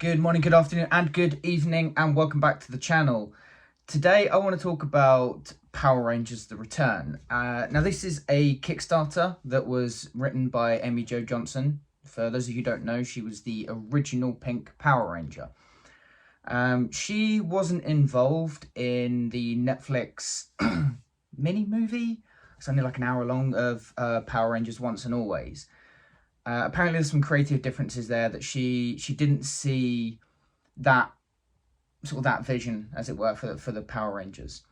Good morning, good afternoon, and good evening, and welcome back to the channel. Today I want to talk about Power Rangers The Return. Now this is a Kickstarter that was written by Amy Jo Johnson. For those of you who don't know, she was the original Pink Power Ranger. She wasn't involved in the Netflix mini-movie. It's only like an hour long of Power Rangers Once and Always. Apparently there's some creative differences there that she didn't see that that vision, as it were, for the Power Rangers.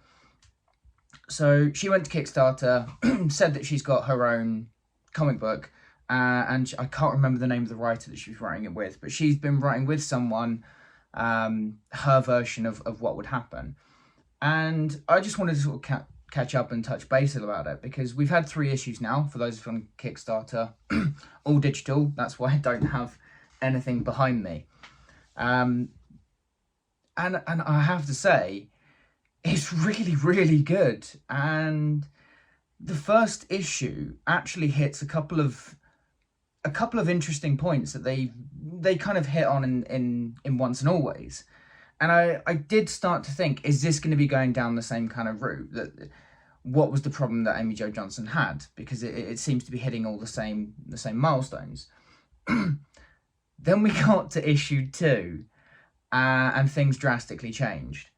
So she went to Kickstarter, said that she's got her own comic book, and I can't remember the name of the writer that she was writing it with, but she's been writing with someone her version of what would happen. And I just wanted to sort of catch up and touch base about it, because we've had 3 issues now for those from Kickstarter, all digital. That's why I don't have anything behind me. And I have to say, it's really, really good. And the first issue actually hits a couple of interesting points that they kind of hit on in Once and Always. And I did start to think, is this going to be going down the same kind of route? What was the problem that Amy Jo Johnson had? Because it seems to be hitting all the same milestones. Then we got to issue 2, and things drastically changed.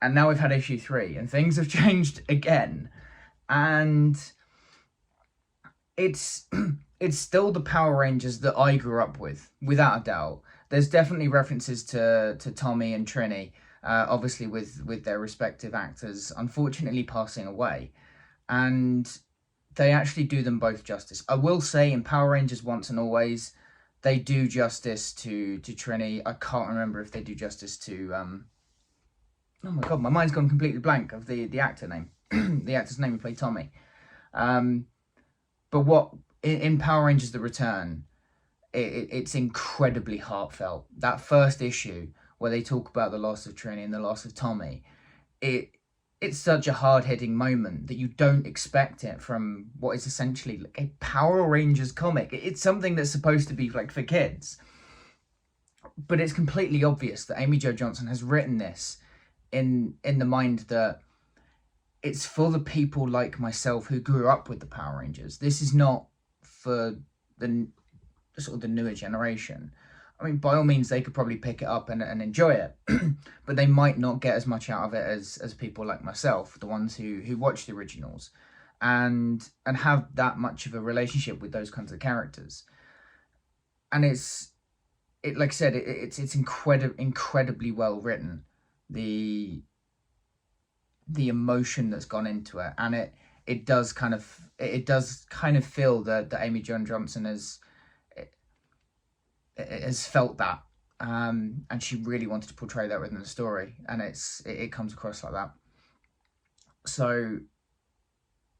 And now we've had issue 3, and things have changed again. And it's still the Power Rangers that I grew up with, without a doubt. There's definitely references to Tommy and Trini, obviously with their respective actors unfortunately passing away. And they actually do them both justice. I will say in Power Rangers Once and Always, they do justice to Trini. I can't remember if they do justice to... oh my god, my mind's gone completely blank of the actor name. The actor's name who played Tommy. But what... in Power Rangers The Return... It's incredibly heartfelt. That first issue where they talk about the loss of Trini and the loss of Tommy, it's such a hard-hitting moment that you don't expect it from what is essentially like a Power Rangers comic. It's something that's supposed to be like for kids, but it's completely obvious that Amy Jo Johnson has written this in the mind that it's for the people like myself who grew up with the Power Rangers. This is not for the newer generation. I mean, by all means, they could probably pick it up and enjoy it, but they might not get as much out of it as people like myself, the ones who watch the originals and have that much of a relationship with those kinds of characters. And like I said, it's incredibly well written. The emotion that's gone into it, and it does kind of feel that Amy Jo Johnson has felt that, and she really wanted to portray that within the story, and it comes across like that. So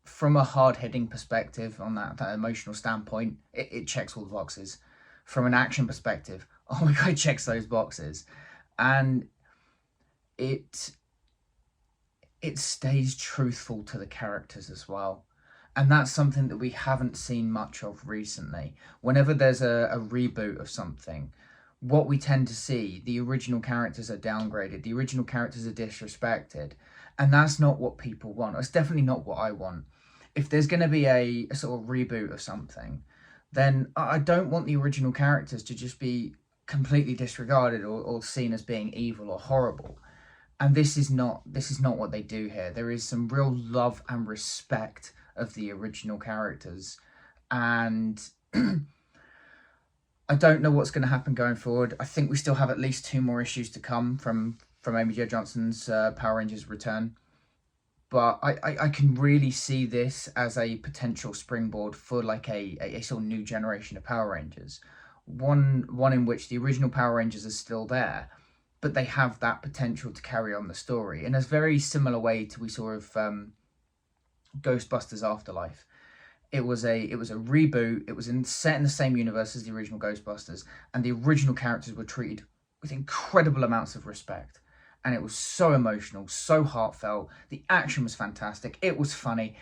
from a hard-hitting perspective, on that emotional standpoint, it checks all the boxes. From an action perspective, oh my god, it checks those boxes. And it stays truthful to the characters as well. And that's something that we haven't seen much of recently. Whenever there's a reboot of something, what we tend to see, the original characters are downgraded, the original characters are disrespected, and that's not what people want. It's definitely not what I want. If there's going to be a sort of reboot of something, then I don't want the original characters to just be completely disregarded or seen as being evil or horrible. And this is not what they do here. There is some real love and respect of the original characters, and I don't know what's going to happen going forward. I think we still have at least 2 more issues to come from Amy Jo Johnson's Power Rangers Return, but I can really see this as a potential springboard for like a sort of new generation of Power Rangers, one in which the original Power Rangers are still there, but they have that potential to carry on the story in a very similar way to we saw of Ghostbusters Afterlife. It was a reboot. It was set in the same universe as the original Ghostbusters, and the original characters were treated with incredible amounts of respect. And it was so emotional, so heartfelt. The action was fantastic. It was funny.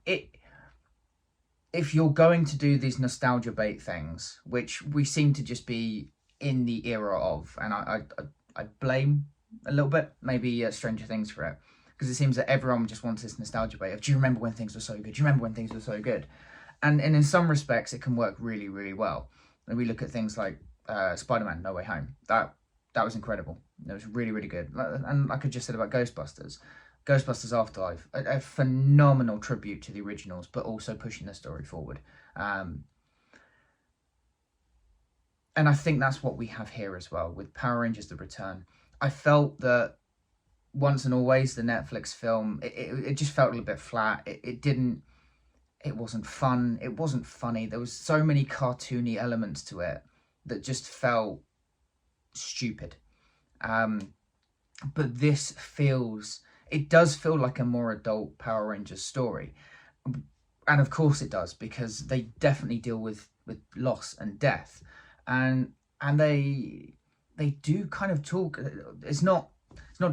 If you're going to do these nostalgia bait things, which we seem to just be in the era of, and I blame a little bit maybe Stranger Things for it, because it seems that everyone just wants this nostalgia bait of, do you remember when things were so good? Do you remember when things were so good? And in some respects, it can work really, really well. And we look at things like Spider-Man: No Way Home. That was incredible. It was really, really good. And like I just said about Ghostbusters, Afterlife, a phenomenal tribute to the originals, but also pushing the story forward. And I think that's what we have here as well with Power Rangers: The Return. I felt that Once and Always, the Netflix film, it just felt a little bit flat. It wasn't fun. It wasn't funny. There was so many cartoony elements to it that just felt stupid. But this it does feel like a more adult Power Rangers story. And of course it does, because they definitely deal with loss and death. And they do kind of talk, it's not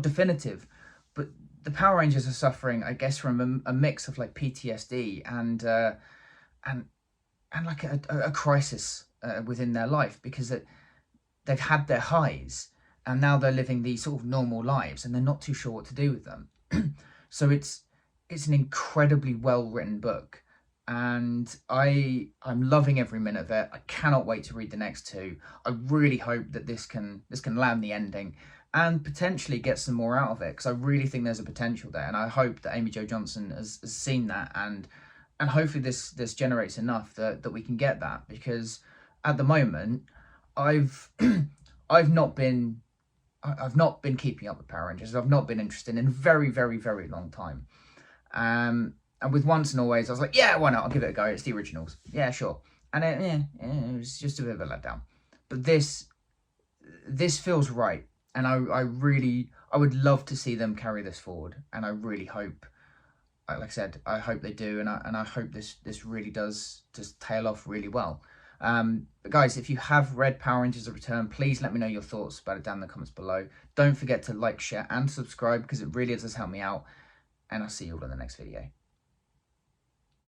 definitive, but the Power Rangers are suffering, I guess, from a mix of like PTSD and like a crisis within their life, because they've had their highs and now they're living these sort of normal lives and they're not too sure what to do with them. So it's an incredibly well written book, and I'm loving every minute of it. I cannot wait to read the next two. I really hope that this can land the ending and potentially get some more out of it, because I really think there's a potential there, and I hope that Amy Jo Johnson has seen that, and hopefully this generates enough that we can get that, because at the moment I've not been keeping up with Power Rangers. I've not been interested in a very, very, very long time. And with Once and Always, I was like, yeah, why not? I'll give it a go. It's the originals. Yeah, sure. And it was just a bit of a letdown. But this feels right. And I would love to see them carry this forward. And I really hope, like I said, I hope they do. And I hope this really does just tail off really well. But guys, if you have read Power Rangers: The Return, please let me know your thoughts about it down in the comments below. Don't forget to like, share and subscribe, because it really does help me out. And I'll see you all in the next video.